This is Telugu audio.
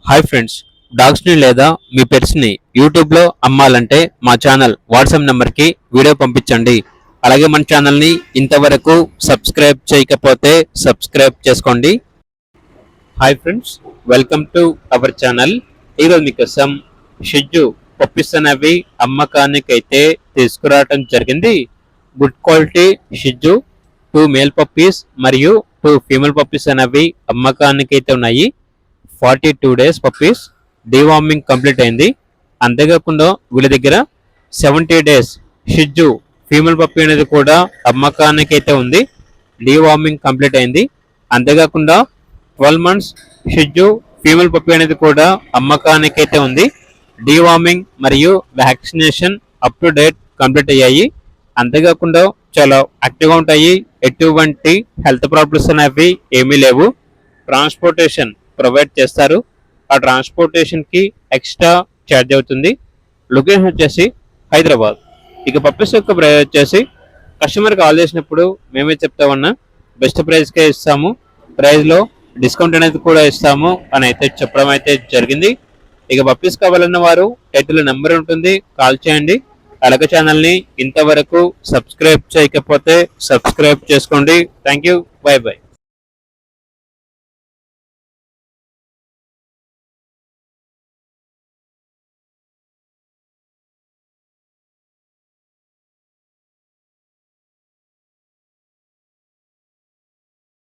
హాయ్ ఫ్రెండ్స్, డాగ్స్ని లేదా మీ పెట్స్ని యూట్యూబ్లో అమ్మాలంటే మా ఛానల్ వాట్సాప్ నెంబర్కి వీడియో పంపించండి. అలాగే మన ఛానల్ని ఇంతవరకు సబ్స్క్రైబ్ చేయకపోతే సబ్స్క్రైబ్ చేసుకోండి. Hi friends, welcome to our channel. ఈరోజు మీకోసం షిజ్జు పప్పీస్ అనేవి అమ్మకానికి అయితే తీసుకురావడం జరిగింది. గుడ్ క్వాలిటీ షిజ్జు 2 మేల్ పప్పీస్ మరియు 2 ఫీమేల్ పప్పీస్ అనేవి అమ్మకానికి అయితే ఉన్నాయి. 42 డేస్ పప్పీస్, డీవార్మింగ్ కంప్లీట్ అయింది. అంతేకాకుండా వీళ్ళ దగ్గర 70 డేస్ షిజ్జు ఫీమేల్ పప్పీ అనేది కూడా అమ్మకానికి అయితే ఉంది. డీవార్మింగ్ కంప్లీట్ అయింది. అంతేకాకుండా 12 మంత్స్ షిజ్జు ఫీమేల్ పప్పీ అనేది కూడా అమ్మకానికి అయితే ఉంది. డీవార్మింగ్ మరియు vaccination up to date complete అయ్యాయి. అంతేకాకుండా చాలా యాక్టివ్గా ఉంటాయి. ఎటువంటి హెల్త్ ప్రాబ్లమ్స్ అనేవి ఏమీ లేవు. ట్రాన్స్పోర్టేషన్ ప్రొవైడ్ చేస్తారు. ఆ ట్రాన్స్పోర్టేషన్ కి ఎక్స్ట్రా ఛార్జ్ అవుతుంది. లొకేషన్ వచ్చేసి హైదరాబాద్. ఇక పప్పీస్ యొక్క ప్రైస్ వచ్చేసి కస్టమర్ కాల్ చేసినప్పుడు మేమే చెప్తామన్నా బెస్ట్ ప్రైస్కే ఇస్తాము, ప్రైస్లో డిస్కౌంట్ అనేది కూడా ఇస్తాము అని అయితే చెప్పడం అయితే జరిగింది. ఇక పప్పీస్ కావాలన్న వారు టైటిల్ నెంబర్ ఉంటుంది, కాల్ చేయండి. అలాగే ఛానల్ని ఇంతవరకు సబ్స్క్రైబ్ చేయకపోతే సబ్స్క్రైబ్ చేసుకోండి. Thank you, by by.